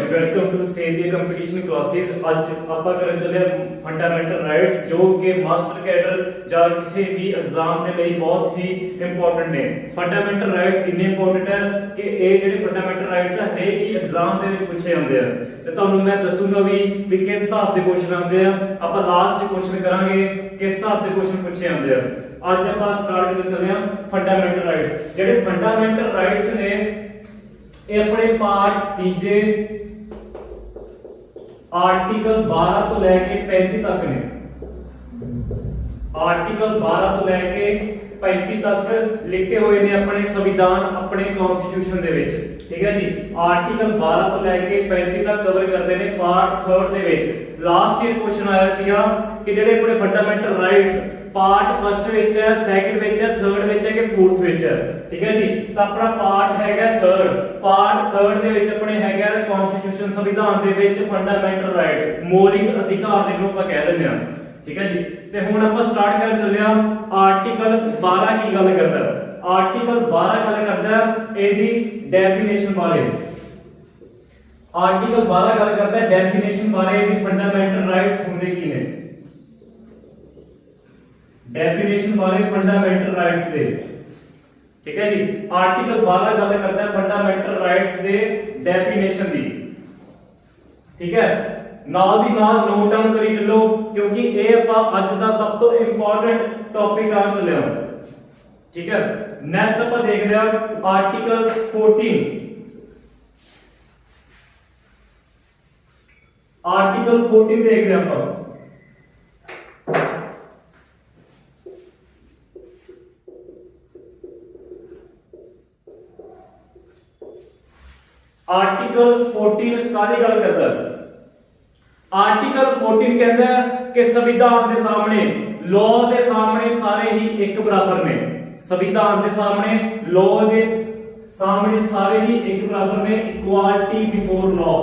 Welcome to saviour competition classes. ਅੱਜ ਆਪਾਂ ਕਰਨ ਚੱਲੇ ਫੰਡਾਮੈਂਟਲ ਰਾਈਟਸ ਜੋ ਕਿ ਮਾਸਟਰ ਕੈਡਰ ਜਾਂ ਕਿਸੇ ਵੀ ਐਗਜ਼ਾਮ ਦੇ ਲਈ ਬਹੁਤ ਹੀ ਇੰਪੋਰਟੈਂਟ ਨੇ। ਫੰਡਾਮੈਂਟਲ ਰਾਈਟਸ ਇੰਨੇ ਇੰਪੋਰਟੈਂਟ ਹੈ ਕਿ ਇਹ ਜਿਹੜੇ ਫੰਡਾਮੈਂਟਲ ਰਾਈਟਸ ਹੈ ਹਰੇਕ ਹੀ ਐਗਜ਼ਾਮ ਦੇ ਵਿੱਚ ਪੁੱਛੇ ਜਾਂਦੇ ਆ ਤੇ ਤੁਹਾਨੂੰ ਮੈਂ ਦੱਸੂਗਾ ਵੀ ਕਿਸ ਹਿਸਾਬ ਦੇ ਕੁਐਸਚਨ ਆਉਂਦੇ ਆ। ਆਪਾਂ ਲਾਸਟ ਕੁਐਸਚਨ ਕਰਾਂਗੇ ਕਿਸ ਹਿਸਾਬ ਦੇ ਕੁਐਸਚਨ ਪੁੱਛੇ ਜਾਂਦੇ ਆ। ਅੱਜ ਆਪਾਂ ਸਟਾਰਟ ਕਰਨ ਚੱਲੇ ਆ ਫੰਡਾਮੈਂਟਲ ਰਾਈਟਸ। ਜਿਹੜੇ ਫੰਡਾਮੈਂਟਲ ਰਾਈਟਸ ਨੇ ਇਹ अपने पार्ट तीजे आर्टिकल 12 तो लेके 35 तक ने। आर्टिकल 12 तो लेके 35 तक लिखे हुए ने अपने संविधान अपने कॉन्स्टिट्यूशन दे विच। ठीक है जी, आर्टिकल 12 तो लेके 35 तक कवर करते ने पार्ट 3 दे विच। लास्ट ईयर क्वेश्चन आया सीगा कि जेडे अपने फंडामेंटल राइट्स पार्ट फर्स्ट विच है, सेकंड विच है, थर्ड विच है कि फोर्थ विच है। ठीक है जी, तो अपना पार्ट हैगा थर्ड। पार्ट थर्ड दे विच अपने हैगा कॉन्स्टिट्यूशन संविधान दे विच फंडामेंटल राइट्स मौलिक अधिकार जिन्हों ਆਪਾਂ ਕਹਿ ਦਿੰਦੇ ਆ। ठीक है जी, ਤੇ ਹੁਣ ਆਪਾਂ ਸਟਾਰਟ ਕਰਨ ਚੱਲੇ ਆ। ਆਰਟੀਕਲ 12 ਕੀ ਗੱਲ ਕਰਦਾ ਹੈ? ਆਰਟੀਕਲ 12 ਗੱਲ ਕਰਦਾ ਹੈ ਇਹਦੀ ਡੈਫੀਨੇਸ਼ਨ ਬਾਰੇ। ਆਰਟੀਕਲ 12 ਗੱਲ ਕਰਦਾ ਹੈ ਡੈਫੀਨੇਸ਼ਨ ਬਾਰੇ ਵੀ ਫੰਡਾਮੈਂਟਲ ਰਾਈਟਸ ਹੁੰਦੇ ਕੀ ਨੇ। डेफिनेशन बारे फंडामेंटल राइट्स दे। ठीक है जी, आर्टिकल 12 गल करता है फंडामेंटल राइट्स दे डेफिनेशन दी। ठीक है, नाल दी नाल नोट डाउन करी चलो क्योंकि ये ਆਪਾਂ ਅੱਜ ਦਾ ਸਭ ਤੋਂ ਇੰਪੋਰਟੈਂਟ ਟੌਪਿਕ ਆ ਚੱਲਿਆ। ठीक है, नेक्स्ट ਆਪਾਂ ਦੇਖਦੇ ਆ आर्टिकल 14। आर्टिकल 14 देखते हैं ਆਪਾਂ। आर्टिकल 14 कादी गल करता है? आर्टिकल 14 कहता है कि संविधान के सामने लॉ के सामने सारे ही एक बराबर ने। संविधान के सामने लॉ के सामने सारे ही एक बराबर ने। Equality before law,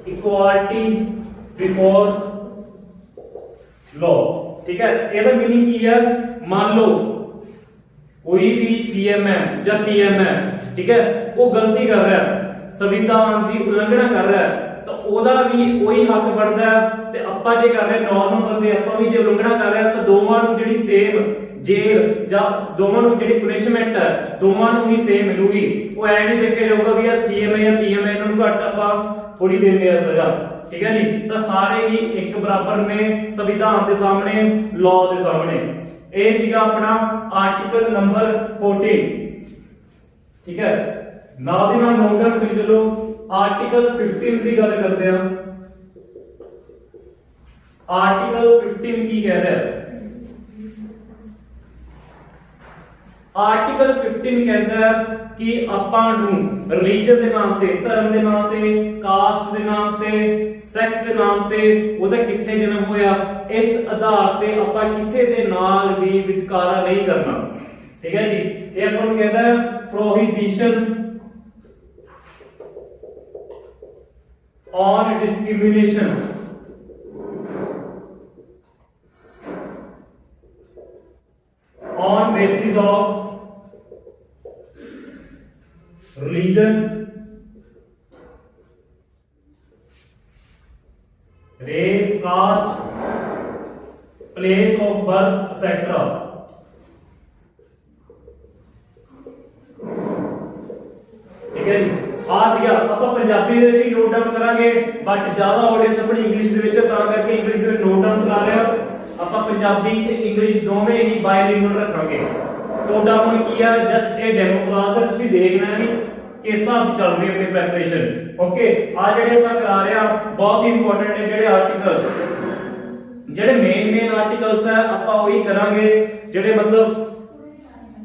equality before law. ठीक है, ਇਹਦਾ मीनिंग की है? मान लो कोई भी सीएम है या पीएम है, ठीक है, वो गलती कर रहा है, संविधान की उल्लंघना कर रहा है, तो ओदा भी वही हक बनता है। ते आपां जे कर रहे नॉर्मल बंदे आपां भी जे उल्लंघना कर रहे हैं तो दोवां नूं जेहड़ी सेम जेल या दोवां नूं जेहड़ी पनिशमेंट है दोवां नूं ही सेम मिलूगी। वो ऐ नहीं देखिया जाऊगा भी सीएम है या पीएम है इन्हां नूं घट आपां थोड़ी देनी है सजा। ठीक है जी, तो सारे ही एक बराबर ने संविधान के सामने लॉ के सामने। ये सीगा अपना आर्टिकल नंबर 14। ठीक है, नाल दी नाल नोट डाउन करी चलो। आर्टिकल 15 की गल करते हैं। आर्टिकल 15 की कह रहा है? आर्टिकल 15 कहता है कि आपां नूं रिलीजन के नाम ते, धर्म के नाम ते, कास्ट के नाम ते, सैक्स के नाम ते, ओदा किथे जन्म होया, इस आधार ते आपां किसे दे नाल भी वितकारा नहीं करना। ठीक है जी, ये आपां नूं कहता है prohibition on discrimination on basis of religion, race, caste, place of birth, etc. ठीक है जी, आ सीगा ਆਪਾਂ ਪੰਜਾਬੀ ਦੇ ਵਿੱਚ ਨੋਟ ਡਾਊਨ ਕਰਾਂਗੇ ਬਟ ਜ਼ਿਆਦਾ ਆਡੀਅנס ਆਪਣੀ ਇੰਗਲਿਸ਼ ਦੇ ਵਿੱਚ ਤਾਂ ਕਰਕੇ ਇੰਗਲਿਸ਼ ਦੇ ਵਿੱਚ ਨੋਟ ਡਾਊਨ ਕਰਾ ਰਿਹਾ। ਆਪਾਂ ਪੰਜਾਬੀ ਤੇ ਇੰਗਲਿਸ਼ ਦੋਵੇਂ ਹੀ ਬਾਇਲਿੰਗੁਅਲ ਰੱਖਾਂਗੇ। ਤੁਹਾਡਾ ਹੁਣ ਕੀ ਆ ਜਸਟ ਇਹ ਡੈਮੋ ਕਲਾਸ ਹੈ, ਤੁਸੀਂ ਦੇਖਣਾ ਵੀ ਕਿਸ ਹਿਸਾਬ ਦੀ ਚੱਲ ਰਹੀ ਹੈ ਆਪਣੀ ਪ੍ਰੈਪਰੇਸ਼ਨ। ਓਕੇ, ਆ ਜਿਹੜੇ ਆਪਾਂ ਕਰਾ ਰਹੇ ਆ ਬਹੁਤ ਹੀ ਇੰਪੋਰਟੈਂਟ ਨੇ ਜਿਹੜੇ ਆਰਟੀਕਲਸ, ਜਿਹੜੇ ਮੇਨ ਆਰਟੀਕਲਸ ਹੈ ਆਪਾਂ ਉਹੀ ਕਰਾਂਗੇ, ਜਿਹੜੇ ਮਤਲਬ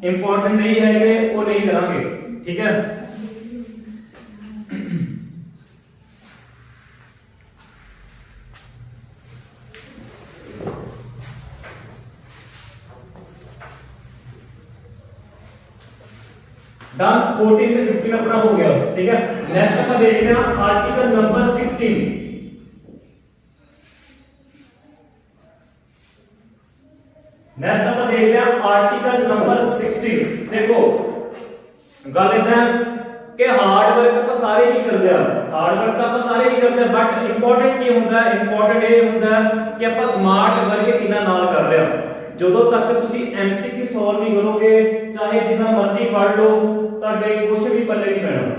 ਇੰਪੋਰਟੈਂਟ ਨਹੀਂ ਹੈਗੇ ਉਹ ਨਹੀਂ ਕਰਾਂਗੇ। ਠੀਕ ਹੈ, डन। 14 से 15 अपना हो गया। ठीक है, नेक्स्ट अपन देखते हैं आर्टिकल नंबर 16। नेक्स्ट अपन देखते हैं आर्टिकल नंबर 16। देखो गल इदा कि हार्ड वर्क ਆਪਾਂ ਸਾਰੇ ਹੀ ਕਰਦੇ ਆ, ਹਾਰਡ ਵਰਕ ਤਾਂ ਆਪਾਂ ਸਾਰੇ ਹੀ ਕਰਦੇ ਆ, ਬਟ ਇੰਪੋਰਟੈਂਟ ਕੀ ਹੁੰਦਾ ਹੈ, ਇੰਪੋਰਟੈਂਟ ਇਹ ਹੁੰਦਾ ਕਿ ਆਪਾਂ ਸਮਾਰਟ ਵਰਕ ਕਿੰਨਾ ਨਾਲ ਕਰ ਰਹੇ ਆ। ਜਦੋਂ ਤੱਕ ਤੁਸੀਂ ਐਮਸੀਕਿਊ ਸੋਲਵ ਨਹੀਂ ਕਰੋਗੇ, ਚਾਹੇ ਜਿੰਨਾ ਮਰਜ਼ੀ ਪੜ੍ਹ ਲਓ, ਤੁਹਾਡੇ ਕੁਝ ਵੀ ਪੱਲੇ ਨਹੀਂ ਪੈਣਾ,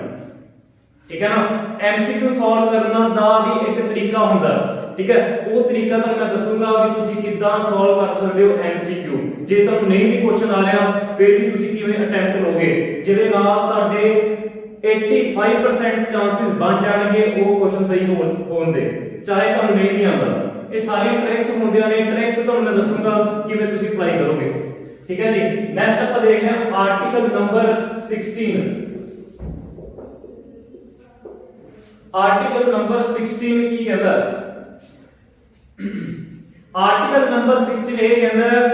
ਠੀਕ ਹੈ ਨਾ। ਐਮਸੀਕਿਊ ਸੋਲਵ ਕਰਨ ਦਾ ਵੀ ਇੱਕ ਤਰੀਕਾ ਹੁੰਦਾ, ਠੀਕ ਹੈ। ਉਹ ਤਰੀਕਾ ਤੁਹਾਨੂੰ ਮੈਂ ਦੱਸੂਗਾ ਵੀ ਤੁਸੀਂ ਕਿੱਦਾਂ ਸੋਲਵ ਕਰ ਸਕਦੇ ਹੋ ਐਮਸੀਕਿਊ। ਜੇ ਤੁਹਾਨੂੰ ਨਹੀਂ ਵੀ ਕੁਐਸਚਨ ਆ ਰਿਹਾ, ਫਿਰ ਵੀ ਤੁਸੀਂ ਕਿਵੇਂ ਅਟੈਂਪਟ ਕਰੋਗੇ, ਜਿਹਦੇ ਨਾਲ ਤੁਹਾਡੇ 85% ਚਾਂਸਸ ਬਣ ਜਾਣਗੇ ਉਹ ਕੁਐਸਚਨ ਸਹੀ ਹੋਣ ਦੇ, ਚਾਹੇ ਤੁਹਾਨੂੰ ਨਹੀਂ ਵੀ ਆਉਂਦਾ। ਇਹ ਸਾਰੀਆਂ ਟ੍ਰਿਕਸ ਹੁੰਦੀਆਂ ਨੇ, ਟ੍ਰਿਕਸ ਤੁਹਾਨੂੰ ਮੈਂ ਦੱਸੂਗਾ ਕਿਵੇਂ ਤੁਸੀਂ ਅਪਲਾਈ ਕਰੋਗੇ, ਠੀਕ ਹੈ ਜੀ। ਨੈਕਸਟ ਆਪਾਂ ਦੇਖਦੇ ਹਾਂ ਆਰਟੀਕਲ ਨੰਬਰ 16। ਆਰਟੀਕਲ ਨੰਬਰ 16 ਕੀ ਕਹਿੰਦਾ? ਆਰਟੀਕਲ ਨੰਬਰ 16 ਇਹ ਕਹਿੰਦਾ,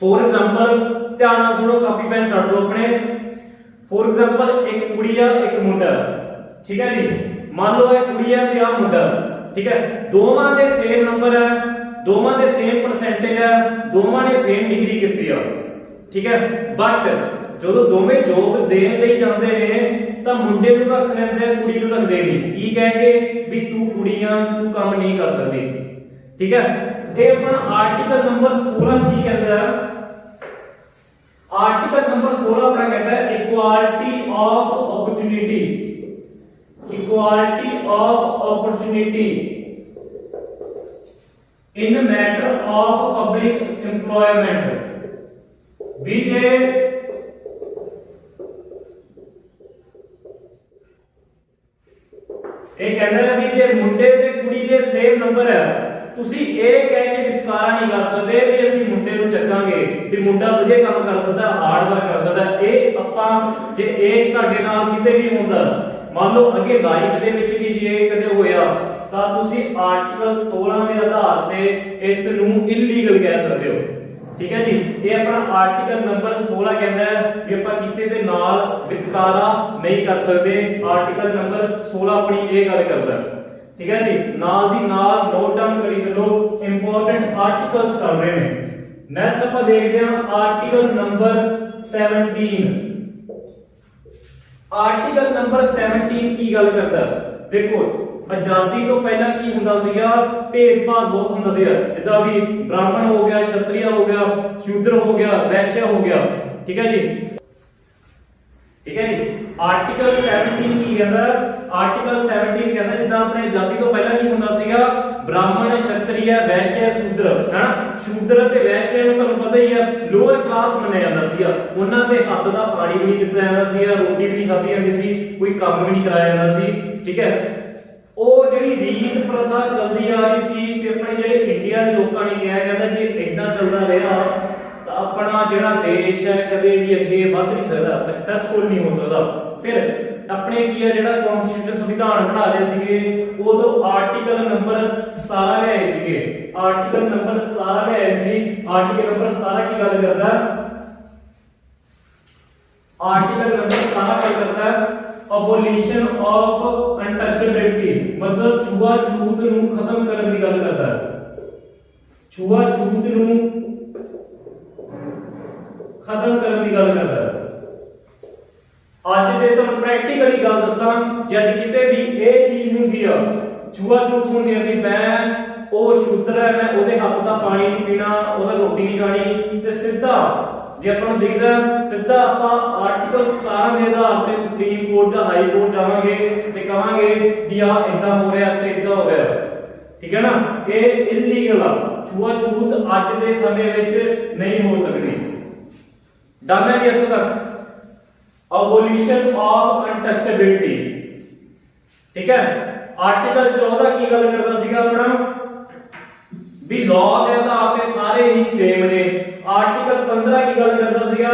ਫੋਰ ਐਗਜ਼ਾਮਪਲ ਧਿਆਨ ਨਾਲ ਸੁਣੋ, ਕਾਪੀ ਪੈਨ ਛੱਡ ਦਿਓ ਆਪਣੇ। ਫੋਰ ਐਗਜ਼ਾਮਪਲ ਇੱਕ ਕੁੜੀ ਆ ਇੱਕ ਮੁੰਡਾ, ਠੀਕ ਹੈ ਜੀ। ਮੰਨ ਲਓ ਇਹ ਕੁੜੀ ਆ ਤੇ ਆ ਮੁੰਡਾ, ਠੀਕ ਹੈ। ਦੋਵਾਂ ਦੇ ਸੇਮ ਨੰਬਰ ਹੈ, ਦੋਵਾਂ ਦੇ ਸੇਮ ਪਰਸੈਂਟੇਜ ਹੈ, ਦੋਵਾਂ ਨੇ ਸੇਮ ਡਿਗਰੀ ਕੀਤੀ ਆ, ਠੀਕ ਹੈ। ਬਟ ਜਦੋਂ ਦੋਵੇਂ ਜੋਬ ਦੇਣ ਲਈ ਜਾਂਦੇ ਨੇ ਤਾਂ ਮੁੰਡੇ ਨੂੰ ਰੱਖ ਲੈਂਦੇ ਆ, ਕੁੜੀ ਨੂੰ ਰੱਖਦੇ ਨਹੀਂ। ਕੀ ਕਹਿ ਕੇ ਵੀ ਤੂੰ ਕੁੜੀ ਆ, ਤੂੰ ਕੰਮ ਨਹੀਂ ਕਰ ਸਕਦੀ, ਠੀਕ ਹੈ। ਇਹ ਆਪਣਾ ਆਰਟੀਕਲ ਨੰਬਰ 16 ਕੀ ਕਹਿੰਦਾ ਹੈ? आर्टिकल नंबर 16 अपना कहता है equality of opportunity, equality of opportunity in matter of public employment. भी जे ਇਹ ਕਹਿੰਦਾ ਹੈ ਵੀ ਜੇ ਮੁੰਡੇ ਤੇ ਕੁੜੀ ਦੇ ਸੇਮ ਨੰਬਰ ਹੈ, ਤੁਸੀਂ ਇਹ ਕਹਿ ਕੇ ਵਿਤਕਰਾ ਨਹੀਂ ਕਰ ਸਕਦੇ ਵੀ ਅਸੀਂ ਮੁੰਡੇ ਨੂੰ ਚੱਕਾਂਗੇ ਵੀ ਮੁੰਡਾ ਵਧੀਆ ਕੰਮ ਕਰ ਸਕਦਾ, ਹਾਰਡ ਵਰਕ ਕਰ ਸਕਦਾ। ਇਹ ਆਪਾਂ ਜੇ ਇਹ ਤੁਹਾਡੇ ਨਾਲ ਕਿਤੇ ਵੀ ਹੁੰਦਾ, ਮੰਨ ਲਓ ਅੱਗੇ ਲਾਈਫ ਦੇ ਵਿੱਚ ਵੀ ਜੇ ਕਦੇ ਹੋਇਆ, ਤਾਂ ਤੁਸੀਂ ਆਰਟੀਕਲ 16 ਦੇ ਆਧਾਰ ਤੇ ਇਸ ਨੂੰ ਇਲੀਗਲ ਕਹਿ ਸਕਦੇ ਹੋ, ਠੀਕ ਹੈ ਜੀ। ਇਹ ਆਪਣਾ ਆਰਟੀਕਲ ਨੰਬਰ 16 ਕਹਿੰਦਾ ਹੈ ਵੀ ਆਪਾਂ ਕਿਸੇ ਦੇ ਨਾਲ ਵਿਤਕਰਾ ਨਹੀਂ ਕਰ ਸਕਦੇ। ਆਰਟੀਕਲ ਨੰਬਰ 16 ਆਪਣੀ ਇਹ ਗੱਲ ਕਰਦਾ ਹੈ, ਠੀਕ ਹੈ ਜੀ। ਨਾਲ ਦੀ ਨਾਲ ਨੋਟ ਡਾਊਨ ਕਰੀ ਚਲੋ, ਇੰਪੋਰਟੈਂਟ ਆਰਟੀਕਲਸ ਚੱਲ ਰਹੇ ਨੇ। ਨੈਕਸਟ ਆਪਾਂ ਦੇਖਦੇ ਹਾਂ ਆਰਟੀਕਲ ਨੰਬਰ 17। ਆਰਟੀਕਲ ਨੰਬਰ 17 ਕੀ ਗੱਲ ਕਰਦਾ? ਦੇਖੋ ਆਜ਼ਾਦੀ ਤੋਂ ਪਹਿਲਾਂ ਕੀ ਹੁੰਦਾ ਸੀਗਾ, ਭੇਦਭਾਵ ਬਹੁਤ ਹੁੰਦਾ ਸੀਗਾ, ਜਿੱਦਾਂ ਵੀ ਬ੍ਰਾਹਮਣ ਹੋ ਗਿਆ, ਛਤਰੀਆ ਹੋ ਗਿਆ, ਸ਼ੂਦਰ ਹੋ ਗਿਆ, ਵੈਸ਼ਯ ਹੋ ਗਿਆ, ਠੀਕ ਹੈ ਜੀ, ਠੀਕ ਹੈ ਜੀ। ਆਰਟੀਕਲ 17 ਕੀ ਕਹਿੰਦਾ? ਆਰਟੀਕਲ 17 ਕਹਿੰਦਾ ਜਿੱਦਾਂ ਆਪਣੇ ਆਜ਼ਾਦੀ ਤੋਂ ਪਹਿਲਾਂ ਕੀ ਹੁੰਦਾ ਸੀਗਾ, ਬ੍ਰਾਹਮਣ, ਛਤਰੀਆ, ਵੈਸ਼ਯ, ਸ਼ੂਦਰ, ਹੈਨਾ। ਸ਼ੂਦਰ ਤੇ ਵੈਸ਼ਯ ਨੂੰ ਤੁਹਾਨੂੰ ਪਤਾ ਹੀ ਹੈ ਲੋਅਰ ਕਲਾਸ ਮੰਨਿਆ ਜਾਂਦਾ ਸੀਗਾ। ਉਹਨਾਂ ਦੇ ਹੱਥ ਦਾ ਪਾਣੀ ਵੀ ਨਹੀਂ ਪੀਤਾ ਜਾਂਦਾ ਸੀਗਾ, ਰੋਟੀ ਵੀ ਨਹੀਂ ਖਾਧੀ ਜਾਂਦੀ ਸੀ, ਕੋਈ ਕੰਮ ਵੀ ਨਹੀਂ ਕਰਾਇਆ ਜਾਂਦਾ ਸੀ, ਠੀਕ ਹੈ। ਉਹ ਜਿਹੜੀ ਰੀਤ ਪ੍ਰਥਾ ਚੱਲਦੀ ਆ ਰਹੀ ਸੀ ਤੇ ਆਪਣੇ ਜਿਹੜੇ ਇੰਡੀਆ ਦੇ ਲੋਕਾਂ ਨੇ ਕਿਹਾ, ਕਹਿੰਦਾ ਜੇ ਇਦਾਂ ਚੱਲਦਾ ਰਿਹਾ ਤਾਂ ਆਪਣਾ ਜਿਹੜਾ ਦੇਸ਼ ਹੈ ਕਦੇ ਵੀ ਅੱਗੇ ਵੱਧ ਨਹੀਂ ਸਕਦਾ, ਸਕਸੈਸਫੁਲ ਨਹੀਂ ਹੋ ਸਕਦਾ। ਫਿਰ ਆਪਣੇ ਕੀ ਹੈ ਜਿਹੜਾ ਕਨਸਟੀਟਿਊਸ਼ਨ ਸੰਵਿਧਾਨ ਬਣਾ ਲਏ ਸੀਗੇ, ਉਦੋਂ ਆਰਟੀਕਲ ਨੰਬਰ 17 ਲਿਆਏ ਸੀਗੇ। ਆਰਟੀਕਲ ਨੰਬਰ 17 ਲਿਆਏ ਸੀ। ਆਰਟੀਕਲ ਨੰਬਰ 17 ਕੀ ਗੱਲ ਕਰਦਾ? आर्टिकल नंबर 17 क्या करता है? अबोलिशन ऑफ अनटचेबिलिटी, मतलब छुआछूत ਨੂੰ ਖਤਮ ਕਰਨ ਦੀ ਗੱਲ ਕਰਦਾ ਹੈ। ਛੁਆਛੂਤ ਨੂੰ ਖਤਮ ਕਰਨ ਦੀ ਗੱਲ ਕਰਦਾ ਹੈ। ਅੱਜ ਜੇ ਤੁਹਾਨੂੰ ਪ੍ਰੈਕਟੀਕਲੀ ਗੱਲ ਦੱਸਾਂ, ਜਦ ਕਿਤੇ ਵੀ ਇਹ ਚੀਜ਼ ਹੁੰਦੀ ਆ, ਛੁਆਛੂਤ ਹੁੰਦੀ ਆ ਕਿ ਮੈਂ ਉਹ ਸ਼ੂਦਰ ਹੈ, ਮੈਂ ਉਹਦੇ ਹੱਥ ਦਾ ਪਾਣੀ ਨਹੀਂ ਪੀਣਾ, ਉਹਦਾ ਰੋਟੀ ਨਹੀਂ ਖਾਣੀ, ਤੇ ਸਿੱਧਾ ਜੇ ਆਪਾਂ ਨੂੰ ਦਿਖਦਾ ਸਿੱਧਾ ਆਪਾਂ ਆਰਟੀਕਲ 17 ਦੇ ਆਧਾਰ ਤੇ ਸੁਪਰੀਮ ਕੋਰਟ ਜਾਂ ਹਾਈ ਕੋਰਟ ਜਾਵਾਂਗੇ ਤੇ ਕਹਾਂਗੇ ਵੀ ਆ ਇਦਾਂ ਹੋ ਰਿਹਾ, ਇੱਥੇ ਇਦਾਂ ਹੋ ਰਿਹਾ, ਠੀਕ ਹੈ ਨਾ। ਇਹ ਇਲੀਗਲ ਆ, ਛੂਆਛੂਤ ਅੱਜ ਦੇ ਸਮੇਂ ਵਿੱਚ ਨਹੀਂ ਹੋ ਸਕਦੀ। ਡਨ ਹੈ ਜੀ ਇੱਥੋਂ ਤੱਕ? ਅਬੋਲਿਸ਼ਨ ਆਫ ਅਨਟਚੇਬਿਲਿਟੀ, ਠੀਕ ਹੈ। ਆਰਟੀਕਲ 14 ਕੀ ਗੱਲ ਕਰਦਾ ਸੀਗਾ ਆਪਣਾ ਵੀ ਲਾਅ ਦੇ ਆਧਾਰ ਤੇ ਸਾਰੇ ਹੀ ਸੇਮ ਨੇ। ਆਰਟੀਕਲ 15 ਕੀ ਗੱਲ ਕਰਦਾ ਸੀਗਾ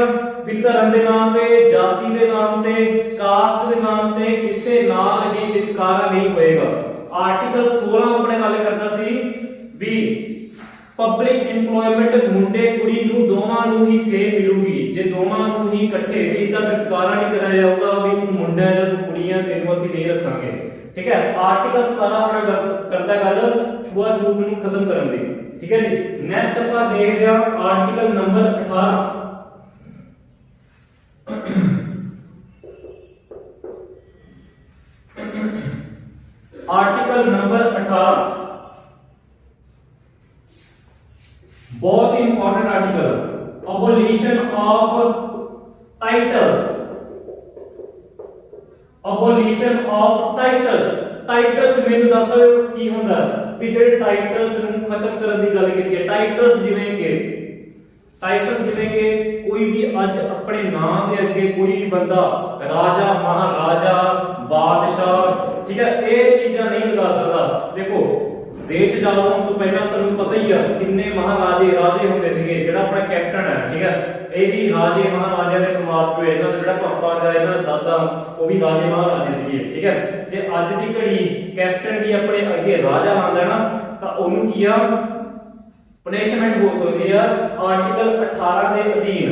ਵੀ ਧਰਮ ਦੇ ਨਾਮ ਤੇ, ਜਾਤੀ ਦੇ ਨਾਮ ਤੇ, ਕਾਸਟ ਦੇ ਨਾਮ ਤੇ ਕਿਸੇ ਨਾਲ ਹੀ ਵਿਤਕਰਾ ਨਹੀਂ ਹੋਏਗਾ। ਆਰਟੀਕਲ 16 ਆਪਣੇ ਗੱਲ ਕਰਦਾ ਸੀ ਵੀ ਪਬਲਿਕ ਐਮਪਲੋਇਮੈਂਟ ਮੁੰਡੇ ਕੁੜੀ ਨੂੰ ਦੋਵਾਂ ਨੂੰ ਹੀ ਸੇਮ ਮਿਲੂਗੀ, ਜੇ ਦੋਵਾਂ ਨੂੰ ਹੀ ਇਕੱਠੇ ਵੀ ਇਦਾਂ ਵਿਤਕਰਾ ਨਹੀਂ ਕਰਿਆ ਜਾਊਗਾ ਵੀ ਤੂੰ ਮੁੰਡਾ ਹੈ ਜਾਂ ਤੂੰ ਕੁੜੀ ਹੈ, ਤੈਨੂੰ ਅਸੀਂ ਨਹੀਂ ਰੱਖਾਂਗੇ, ਠੀਕ ਹੈ। ਆਰਟੀਕਲ 17 ਆਪਣਾ ਕਰਦਾ ਗੱਲ ਛੂਆਛੂਤ ਨੂੰ ਖਤਮ ਕਰਨ ਦੀ, ਠੀਕ ਹੈ ਜੀ। ਨੈਕਸਟ ਆਪਾਂ ਦੇਖਦੇ ਹਾਂ ਆਰਟੀਕਲ ਨੰਬਰ 18। आर्टिकल नंबर 18 बहुत important article, abolition of titles, abolition of titles. Titles ਮੈਨੂੰ ਦੱਸੋ ਕੀ ਹੁੰਦਾ ਵੀ ਜਿਹੜੇ ਟਾਈਟल्स ਨੂੰ ਖਤਮ ਕਰਨ ਦੀ ਗੱਲ ਕੀਤੀ ਹੈ। ਟਾਈਟल्स ਜਿਵੇਂ ਕਿ ਕੋਈ ਵੀ ਅੱਜ ਆਪਣੇ ਨਾਮ ਦੇ ਅੱਗੇ ਕੋਈ ਵੀ ਬੰਦਾ ਰਾਜਾ, ਮਹਾਰਾਜਾ, ਬਾਦਸ਼ਾਹ, ਠੀਕ ਹੈ, ਇਹ ਚੀਜ਼ਾਂ ਨਹੀਂ ਲਗਾ ਸਕਦਾ। ਦੇਖੋ ਦੇਸ਼ ਆਜ਼ਾਦ ਹੋਣ ਤੋਂ ਪਹਿਲਾਂ ਤੁਹਾਨੂੰ ਪਤਾ ਹੀ ਆ ਕਿੰਨੇ ਮਹਾਰਾਜੇ ਰਾਜੇ ਹੁੰਦੇ ਸੀਗੇ। ਜਿਹੜਾ ਆਪਣਾ ਕੈਪਟਨ ਹੈ, ਠੀਕ ਹੈ, ਇਹ ਵੀ ਰਾਜੇ ਮਹਾਰਾਜਿਆਂ ਦੇ ਪਰਿਵਾਰ ਚੋਂ, ਇਹਨਾਂ ਦਾ ਜਿਹੜਾ ਪਾਪਾ ਜਾਂ ਇਹਨਾਂ ਦਾ ਦਾਦਾ ਉਹ ਵੀ ਰਾਜੇ ਮਹਾਰਾਜੇ ਸੀਗੇ, ਠੀਕ ਹੈ। ਜੇ ਅੱਜ ਦੀ ਘੜੀ ਕੈਪਟਨ ਵੀ ਆਪਣੇ ਅੱਗੇ ਰਾਜਾ ਲਾਉਂਦਾ ਨਾ ਤਾਂ ਉਹਨੂੰ ਕੀ ਆ ਪਨਿਸ਼ਮੈਂਟ ਹੋ ਸਕਦੀ ਆ ਆਰਟੀਕਲ 18 ਦੇ ਅਧੀਨ।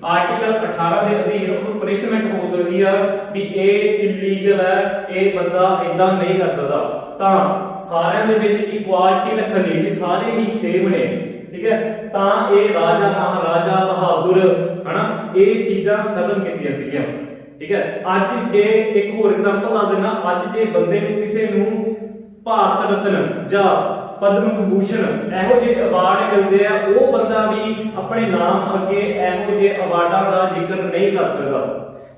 ਆਰਟੀਕਲ 18 ਦੇ ਅਧੀਨ ਉਹਨੂੰ ਪਨਿਸ਼ਮੈਂਟ ਹੋ ਸਕਦੀ ਆ ਵੀ ਇਹ ਇਲੀਗਲ ਹੈ, ਇਹ ਬੰਦਾ ਇਦਾਂ ਨਹੀਂ ਕਰ ਸਕਦਾ। ਤਾਂ ਸਾਰਿਆਂ ਦੇ ਵਿੱਚ ਇਕੁਆਲਿਟੀ ਰੱਖਣੀ ਵੀ ਸਾਰੇ ਹੀ ਸੇਮ ਨੇ, ਠੀਕ ਹੈ। ਤਾਂ ਇਹ ਰਾਜਾ, ਮਹਾਰਾਜਾ, ਬਹਾਦਰ, ਹਨਾ, ਇਹ ਚੀਜ਼ਾਂ ਖਤਮ ਕੀਤੀਆਂ ਸੀਗੀਆਂ, ਠੀਕ ਹੈ। ਅੱਜ ਜੇ ਇੱਕ ਹੋਰ ਐਗਜ਼ਾਮਪਲ ਦੱਸ ਦੇਣਾ, ਅੱਜ ਜੇ ਬੰਦੇ ਨੂੰ ਕਿਸੇ ਨੂੰ ਭਾਰਤ ਰਤਨ ਜਾਂ ਪਦਮ ਵਿਭੂਸ਼ਣ ਇਹੋ ਜਿਹੇ ਅਵਾਰਡ ਮਿਲਦੇ ਆ, ਉਹ ਬੰਦਾ ਵੀ ਆਪਣੇ ਨਾਮ ਅੱਗੇ ਇਹੋ ਜਿਹੇ ਅਵਾਰਡਾਂ ਦਾ ਜ਼ਿਕਰ ਨਹੀਂ ਕਰ ਸਕਦਾ,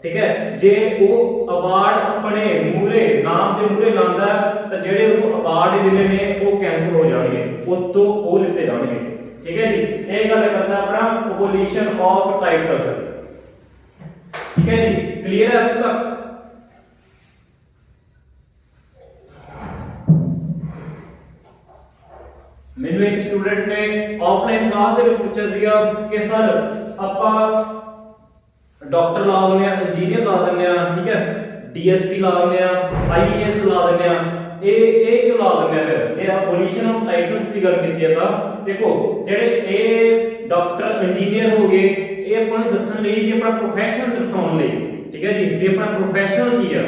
ਠੀਕ ਹੈ। ਜੇ ਉਹ ਅਵਾਰਡ ਆਪਣੇ ਮੂਹਰੇ ਨਾਮ ਦੇ ਮੂਹਰੇ ਲਾਉਂਦਾ ਤਾਂ ਜਿਹੜੇ ਉਹਨੂੰ ਅਵਾਰਡ ਮਿਲੇ ਨੇ ਉਹ ਕੈਂਸਲ ਹੋ ਜਾਣਗੇ, ਉਤੋਂ ਉਹ ਲਿੱਤੇ ਜਾਣਗੇ, ਠੀਕ ਹੈ ਜੀ। ਇਹ ਗੱਲ ਕਰਦਾ ਆਪਣਾ ਅਬੋਲਿਸ਼ਨ ਆਫ ਟਾਈਟल्स, ਠੀਕ ਹੈ ਜੀ। ਕਲੀਅਰ ਹੈ ਅੱਜ ਤੱਕ? ਮੈਨੂੰ ਇੱਕ ਸਟੂਡੈਂਟ ਨੇ ਆਫਲਾਈਨ ਕਲਾਸ ਦੇ ਵਿੱਚ ਪੁੱਛਿਆ ਸੀਗਾ ਕਿ ਸਰ ਆਪਾਂ ਡਾਕਟਰ ਲਾ ਦਿੰਦੇ ਆ, ਇੰਜੀਨੀਅਰ ਲਾ ਦਿੰਦੇ ਆ, ਠੀਕ ਹੈ, ਡੀਐਸਪੀ ਲਾ ਦਿੰਦੇ ਆ, ਆਈਏਐਸ ਲਾ ਦਿੰਦੇ ਆ, ਇਹ ਕਿਉਂ ਲਾ ਦਿੰਦੇ ਆ? ਫਿਰ ਜੇ ਅਬੋਲਿਸ਼ਨ ਆਫ ਟਾਈਟल्स ਦੀ ਗੱਲ ਕੀਤੀ ਹੈ ਤਾਂ ਦੇਖੋ ਜਿਹੜੇ ਇਹ ਡਾਕਟਰ ਇੰਜੀਨੀਅਰ ਹੋ ਗਏ, ਇਹ ਆਪਾਂ ਨੂੰ ਦੱਸਣ ਲਈ ਜੀ ਆਪਣਾ ਪ੍ਰੋਫੈਸ਼ਨ ਦਰਸਾਉਣ ਲਈ, ਠੀਕ ਹੈ ਜੀ, ਵੀ ਆਪਣਾ ਪ੍ਰੋਫੈਸ਼ਨ ਕੀ ਹੈ,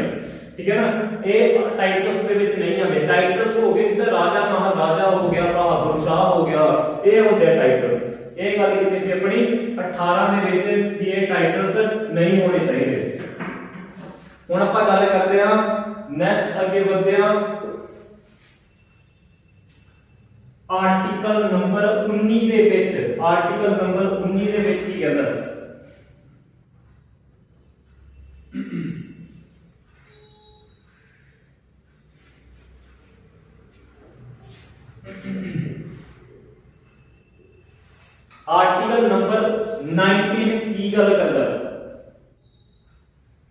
ਠੀਕ ਹੈ ਨਾ। ਇਹ ਟਾਈਟल्स ਦੇ ਵਿੱਚ ਨਹੀਂ ਆਉਂਦੇ। ਟਾਈਟल्स ਹੋ ਗਏ ਜਿੱਦਾਂ ਰਾਜਾ, ਮਹਾਰਾਜਾ ਹੋ ਗਿਆ, ਬਹਾਦਰ ਸ਼ਾਹ ਹੋ ਗਿਆ, ਇਹ ਹੁੰਦੇ ਟਾਈਟल्स। ਇਹ ਗੱਲ ਕੀਤੀ ਸੀ ਆਪਣੀ 18 ਦੇ ਵਿੱਚ ਵੀ ਇਹ ਟਾਈਟल्स ਨਹੀਂ ਹੋਣੇ ਚਾਹੀਦੇ। ਹੁਣ ਆਪਾਂ ਗੱਲ ਕਰਦੇ ਹਾਂ ਨੈਕਸਟ, ਅੱਗੇ ਵਧਦੇ ਹਾਂ ਆਰਟੀਕਲ ਨੰਬਰ 19 ਦੇ ਵਿੱਚ। ਆਰਟੀਕਲ ਨੰਬਰ 19 ਦੇ ਵਿੱਚ ਕੀ ਕਹਿੰਦਾ? आर्टिकल नंबर 19 की गल करदा?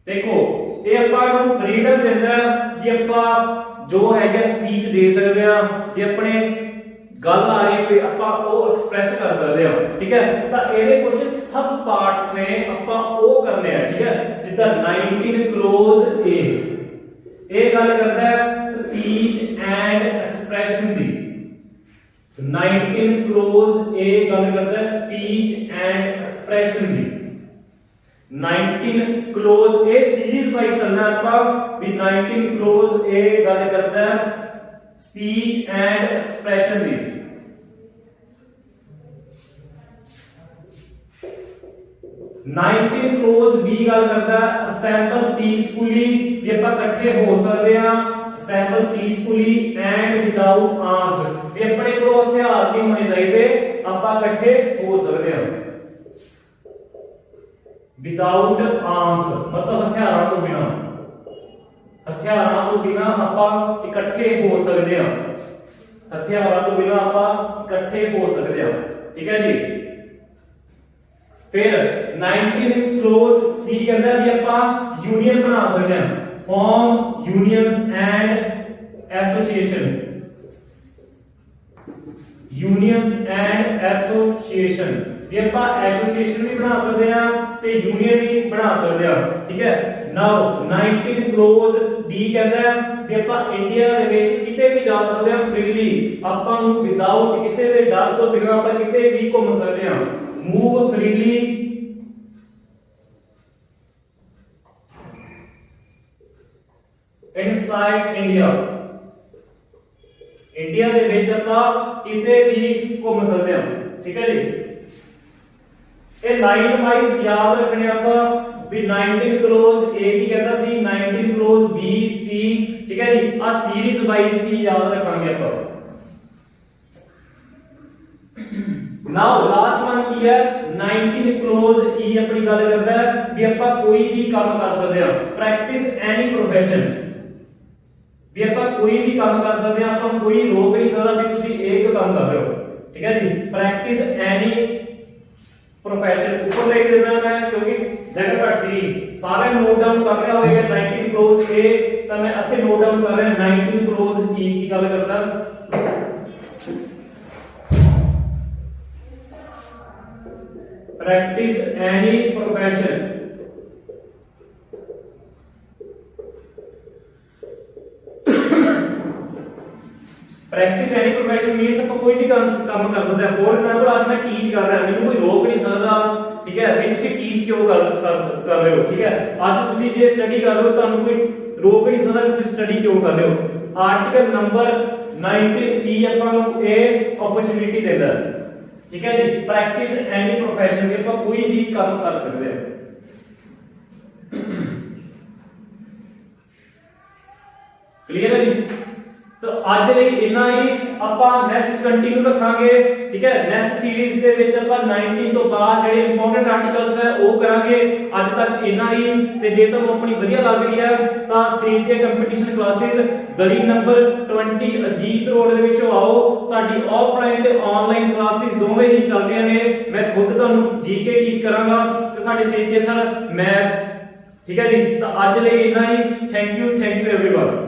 देखो ये ਆਪਾਂ ਨੂੰ ਫਰੀडम ਦਿੰਦਾ ਕਿ ਆਪਾਂ ਜੋ ਹੈਗਾ ਸਪੀਚ ਦੇ ਸਕਦੇ ਆ, ਜੇ ਆਪਣੇ ਗੱਲ ਆ ਰਹੀ ਕੋਈ ਆਪਾਂ ਉਹ ਐਕਸਪ੍ਰੈਸ ਕਰ ਸਕਦੇ ਆ, ਠੀਕ ਹੈ। ਤਾਂ ਇਹਦੇ ਕੁਝ ਸਬ ਪਾਰਟਸ ਨੇ, ਆਪਾਂ ਉਹ ਕਰਨੇ ਆ, ਠੀਕ ਹੈ। ਜਿੱਦਾਂ 19 ਕਲੋਜ਼ ਏ ਇਹ ਗੱਲ ਕਰਦਾ ਹੈ ਸਪੀਚ ਐਂਡ ਐਕਸਪ੍ਰੈਸ਼ਨ ਦੀ। 19 क्लोज ए गल करता है स्पीच एंड एक्सप्रेशन दी। 19 क्लोज ए सीरीज वाइज चलना आपका भी 19 क्लोज ए गल करता है स्पीच एंड एक्सप्रेशन दी। 19 क्लोज बी गल करता है असेंबल पीसफुली, भी ਆਪਾਂ ਇਕੱਠੇ ਹੋ ਸਕਦੇ ਆ, assemble peacefully and without arms, ਵੀ ਆਪਣੇ ਕੋਲ ਹਥਿਆਰ ਨਹੀਂ ਹੋਣੇ ਚਾਹੀਦੇ, ਆਪਾਂ ਇਕੱਠੇ ਹੋ ਸਕਦੇ ਹਾਂ। without arms मतलब ਹਥਿਆਰਾਂ ਤੋਂ ਬਿਨਾ, ਹਥਿਆਰਾਂ ਤੋਂ ਬਿਨਾ ਆਪਾਂ ਇਕੱਠੇ ਹੋ ਸਕਦੇ ਹਾਂ, ਹਥਿਆਰਾਂ ਤੋਂ ਬਿਨਾ ਆਪਾਂ ਇਕੱਠੇ ਹੋ ਸਕਦੇ ਹਾਂ, ਠੀਕ ਹੈ ਜੀ। फिर 19 क्लोज सी कहता है भी ਆਪਾਂ यूनियन बना सकते हैं, form unions and association, unions and association, भी ਆਪਾਂ एसोसिएशन भी बना सकते हैं ਤੇ यूनियन भी बना सकते हैं, ठीक है। नाउ 19 क्लोज डी कहता है ਵੀ ਆਪਾਂ ਇੰਡੀਆ ਦੇ ਵਿੱਚ ਕਿਤੇ ਵੀ ਜਾ ਸਕਦੇ ਹਾਂ ਫ੍ਰੀਲੀ, ਆਪਾਂ ਨੂੰ ਵਿਦਆਊਟ ਕਿਸੇ ਦੇ ਡਰ ਤੋਂ ਬਿਨਾਂ ਆਪਾਂ ਕਿਤੇ ਵੀ ਘੁੰਮ ਸਕਦੇ ਹਾਂ, move freely inside India, India ਦੇ ਵਿੱਚ ਆਪਾਂ ਕਿਤੇ ਵੀ ਘੁੰਮ ਸਕਦੇ ਹਾਂ, ਠੀਕ ਹੈ ਜੀ। ਇਹ ਲਾਈਨ ਵਾਈਜ਼ ਯਾਦ ਰੱਖਣੇ ਆਪਾਂ ਵੀ 19 क्लोज ए ਕੀ ਕਹਿੰਦਾ ਸੀ, 19 क्लोज बी सी, ठीक है। है जी। आ सीरीज वाइज ही याद रखांगे आप। नाउ लास्ट वन की है 19 क्लोज ई अपनी गल करदा है भी ਆਪਾਂ कोई भी काम कर सकते हैं, प्रैक्टिस एनी प्रोफेशन भी ਆਪਾਂ कोई भी काम कर सकते हैं, ਆਪਾਂ कोई रोक नहीं सकता भी ਤੁਸੀਂ एक काम कर रहे हो, ठीक है जी। प्रैक्टिस एनी प्रोफेशन ऊपर लिख देना मैं क्योंकि जगह घट सी, सारे नोट डाउन कर रहा होएगा 19 क्लोज ए तो मैं ਇੱਥੇ नोट डाउन कर रहा 19 क्लोज ई की गल करदा। Practice any profession practice any profession means आप कोई भी काम कर सकते हैं। फॉर एग्जांपल आज मैं टीच कर रहा हूं, मैंने कोई रोक नहीं सकता, ठीक है भी ਤੁਸੀਂ टीच क्यों कर रहे हो, ठीक है। आज ਤੁਸੀਂ ਜੇ स्टडी कर रहे हो ਤੁਹਾਨੂੰ ਕੋਈ रोक नहीं सकता कि ਤੁਸੀਂ स्टडी क्यों कर रहे हो। आर्टिकल नंबर 19 ई ਆਪਾਂ ਨੂੰ ਇਹ ਓਪਰਚੁਨਿਟੀ ਦਿੰਦਾ ਹੈ, ठीक है जी। प्रैक्टिस एनी प्रोफेशन के ਆਪਾਂ कोई भी काम कर सकते हैं। क्लियर है जी। तो ਅੱਜ ਲਈ ਇੰਨਾ ਹੀ, ਆਪਾਂ ਨੈਕਸਟ ਕੰਟੀਨਿਊ ਰੱਖਾਂਗੇ, ਠੀਕ ਹੈ। ਨੈਕਸਟ ਸੀਰੀਜ਼ ਦੇ ਵਿੱਚ ਆਪਾਂ 19 ਤੋਂ ਬਾਅਦ ਜਿਹੜੇ ਇੰਪੋਰਟੈਂਟ ਆਰਟੀਕਲਸ ਹੈ ਉਹ ਕਰਾਂਗੇ। ਅੱਜ ਤੱਕ ਇੰਨਾ ਹੀ, ਤੇ ਜੇ ਤੁਹਾਨੂੰ ਆਪਣੀ ਵਧੀਆ ਲੱਗ ਰਹੀ ਹੈ ਤਾਂ ਸੇਜ ਦੇ ਕੰਪੀਟੀਸ਼ਨ ਕਲਾਸਿਸ ਗਲੀ ਨੰਬਰ 20 ਅਜੀਤ ਰੋਡ ਦੇ ਵਿੱਚੋਂ ਆਓ। ਸਾਡੀ ਆਫਲਾਈਨ ਤੇ ਆਨਲਾਈਨ ਕਲਾਸਿਸ ਦੋਵੇਂ ਹੀ ਚੱਲ ਰਹੀਆਂ ਨੇ। ਮੈਂ ਖੁਦ ਤੁਹਾਨੂੰ ਜੀਕੇ ਟੀਚ ਕਰਾਂਗਾ ਤੇ ਸਾਡੇ ਸੇਜ ਦੇ ਸਰ ਮੈਥ, ਠੀਕ ਹੈ ਜੀ। ਤਾਂ ਅੱਜ ਲਈ ਇੰਨਾ ਹੀ। Thank you everyone.